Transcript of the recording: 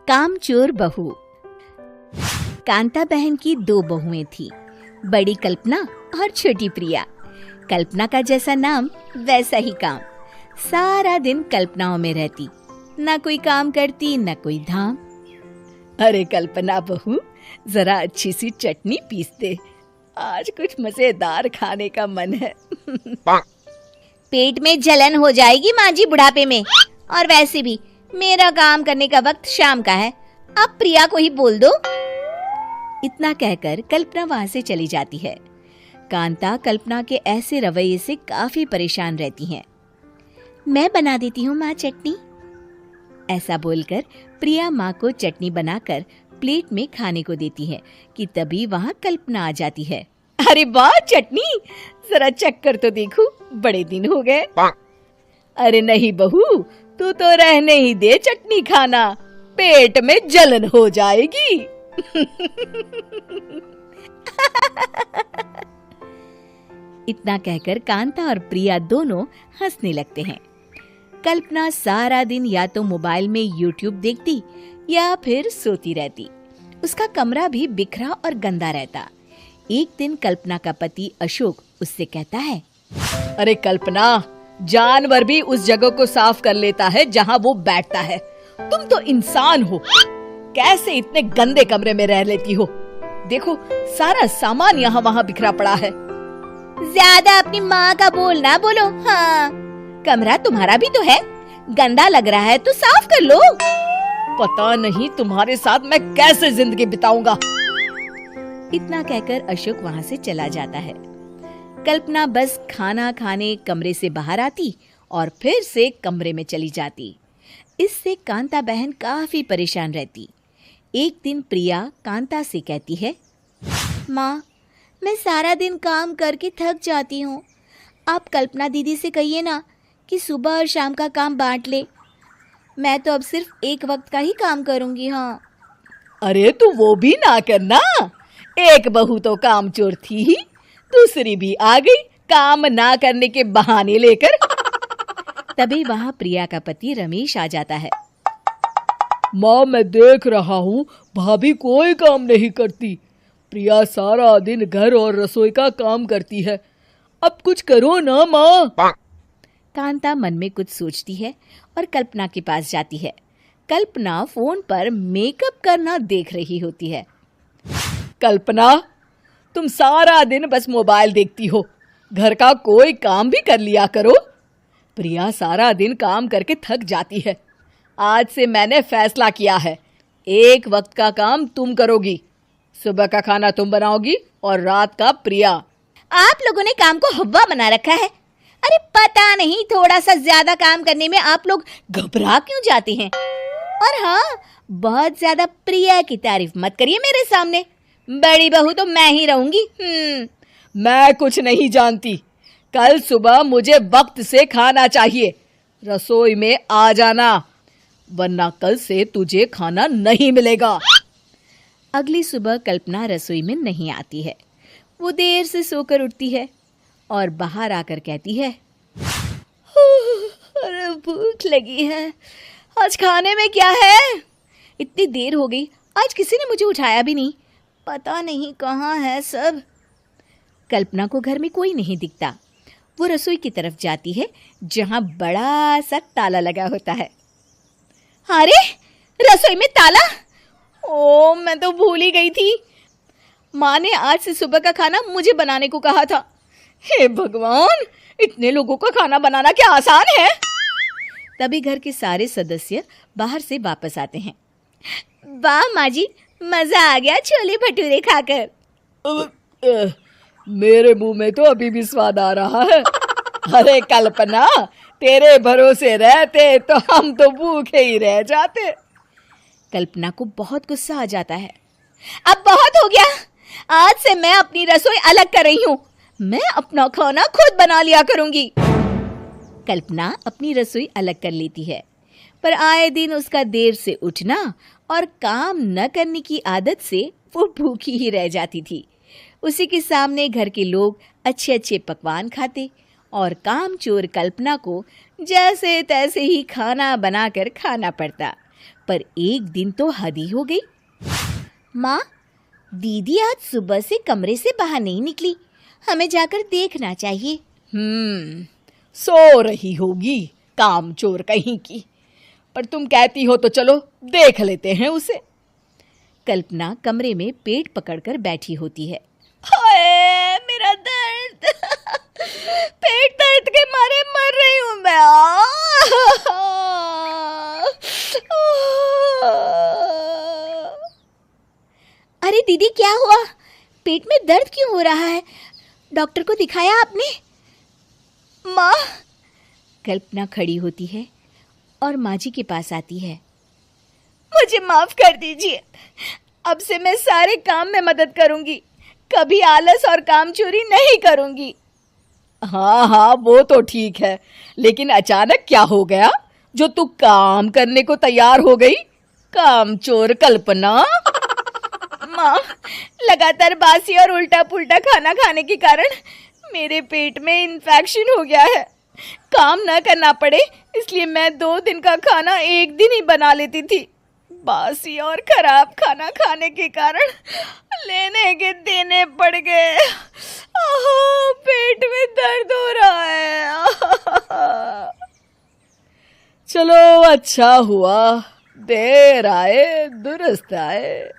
कामचोर बहू। कांता बहन की दो बहुएं थी, बड़ी कल्पना और छोटी प्रिया। कल्पना का जैसा नाम वैसा ही काम। सारा दिन कल्पनाओं में रहती, ना कोई काम करती न कोई धाम। अरे कल्पना बहू, जरा अच्छी सी चटनी पीस दे, आज कुछ मजेदार खाने का मन है। पेट में जलन हो जाएगी माँ जी बुढ़ापे में, और वैसे भी मेरा काम करने का वक्त शाम का है, अब प्रिया को ही बोल दो। इतना कहकर कल्पना वहां से चली जाती है। कांता कल्पना के ऐसे रवैये से काफी परेशान रहती हैं। मैं बना देती हूँ माँ चटनी, ऐसा बोलकर प्रिया माँ को चटनी बनाकर प्लेट में खाने को देती है कि तभी वहाँ कल्पना आ जाती है। अरे वाह चटनी, जरा चख कर तो देखूं, बड़े दिन हो गए। अरे नहीं बहू, तू तो रहने ही दे चटनी खाना, पेट में जलन हो जाएगी। इतना कहकर कांता और प्रिया दोनों हंसने लगते हैं। कल्पना सारा दिन या तो मोबाइल में यूट्यूब देखती या फिर सोती रहती। उसका कमरा भी बिखरा और गंदा रहता। एक दिन कल्पना का पति अशोक उससे कहता है, अरे कल्पना, जानवर भी उस जगह को साफ कर लेता है जहाँ वो बैठता है, तुम तो इंसान हो, कैसे इतने गंदे कमरे में रह लेती हो? देखो सारा सामान यहाँ वहाँ बिखरा पड़ा है। ज्यादा अपनी माँ का बोल ना बोलो। हाँ, कमरा तुम्हारा भी तो है, गंदा लग रहा है तो साफ कर लो। पता नहीं तुम्हारे साथ मैं कैसे जिंदगी बिताऊंगा। इतना कहकर अशोक वहाँ से चला जाता है। कल्पना बस खाना खाने कमरे से बाहर आती और फिर से कमरे में चली जाती। इससे कांता बहन काफी परेशान रहती। एक दिन प्रिया कांता से कहती है, माँ, मैं सारा दिन काम करके थक जाती हूँ, आप कल्पना दीदी से कहिए ना कि सुबह और शाम का काम बांट ले, मैं तो अब सिर्फ एक वक्त का ही काम करूँगी। हाँ। अरे तू वो भी ना करना, एक बहू तो कामचोर थी ही, दूसरी भी आ गई काम ना करने के बहाने लेकर। तभी वहाँ प्रिया का पति रमेश आ जाता है। माँ, मैं देख रहा हूँ भाभी कोई काम नहीं करती, प्रिया सारा दिन घर और रसोई का काम करती है, अब कुछ करो ना माँ। कांता मन में कुछ सोचती है और कल्पना के पास जाती है। कल्पना फोन पर मेकअप करना देख रही होती है। कल्पना, तुम सारा दिन बस मोबाइल देखती हो, घर का कोई काम भी कर लिया करो। प्रिया सारा दिन काम करके थक जाती है। आज से मैंने फैसला किया है, एक वक्त का काम तुम करोगी, सुबह का खाना तुम बनाओगी और रात का प्रिया। आप लोगों ने काम को हव्वा बना रखा है। अरे पता नहीं थोड़ा सा ज्यादा काम करने में आप लोग घबरा क्यों जाते हैं। और हाँ, बहुत ज्यादा प्रिया की तारीफ मत करिए मेरे सामने, बड़ी बहू तो मैं ही रहूंगी। मैं कुछ नहीं जानती, कल सुबह मुझे वक्त से खाना चाहिए, रसोई में आ जाना, वरना कल से तुझे खाना नहीं मिलेगा। अगली सुबह कल्पना रसोई में नहीं आती है। वो देर से सोकर उठती है और बाहर आकर कहती है, अरे भूख लगी है, आज खाने में क्या है? इतनी देर हो गई, आज किसी ने मुझे उठाया भी नहीं, पता नहीं कहाँ है सब। कल्पना को घर में कोई नहीं दिखता। वो रसोई की तरफ जाती है जहाँ बड़ा सा ताला लगा होता है। अरे रसोई में ताला? ओ, मैं तो भूल ही गई थी। माँ ने आज से सुबह का खाना मुझे बनाने को कहा था। हे भगवान, इतने लोगों का खाना बनाना क्या आसान है? तभी घर के सारे सदस्य बाहर से वापस आते हैं। वाह माँ जी, मजा आ गया छोले भटूरे खाकर। मेरे मुंह में तो अभी भी स्वाद आ रहा है। अरे कल्पना, तेरे भरोसे रहते तो हम तो भूखे ही रह जाते। कल्पना को बहुत गुस्सा आ जाता है। अब बहुत हो गया, आज से मैं अपनी रसोई अलग कर रही हूँ, मैं अपना खाना खुद बना लिया करूंगी। कल्पना अपनी रसोई अलग कर लेती है, पर आए दिन उसका देर से उठना और काम न करने की आदत से वो भूखी ही रह जाती थी। उसी के सामने घर के लोग अच्छे अच्छे पकवान खाते और कामचोर कल्पना को जैसे तैसे ही खाना बनाकर खाना पड़ता। पर एक दिन तो हद ही हो गई। माँ, दीदी आज सुबह से कमरे से बाहर नहीं निकली, हमें जाकर देखना चाहिए। सो रही होगी कामचोर कहीं की, पर तुम कहती हो तो चलो देख लेते हैं उसे। कल्पना कमरे में पेट पकड़कर बैठी होती है। हाय मेरा दर्द, पेट दर्द के मारे मर रही हूँ मैं। अरे दीदी, क्या हुआ? पेट में दर्द क्यों हो रहा है? डॉक्टर को दिखाया आपने? माँ। कल्पना खड़ी होती है और माँ जी के पास आती है। मुझे माफ कर दीजिए, अब से मैं सारे काम में मदद करूंगी, कभी आलस और काम चोरी नहीं करूंगी। हाँ, वो तो ठीक है, लेकिन अचानक क्या हो गया जो तू काम करने को तैयार हो गई? कामचोर कल्पना। माँ, लगातार बासी और उल्टा पुल्टा खाना खाने के कारण मेरे पेट में इन्फेक्शन हो गया है। काम न करना पड़े इसलिए मैं 2 दिन का खाना एक दिन ही बना लेती थी। बासी और खराब खाना खाने के कारण लेने के देने पड़ गए। पेट में दर्द हो रहा है। चलो अच्छा हुआ, देर आए दुरुस्त आए।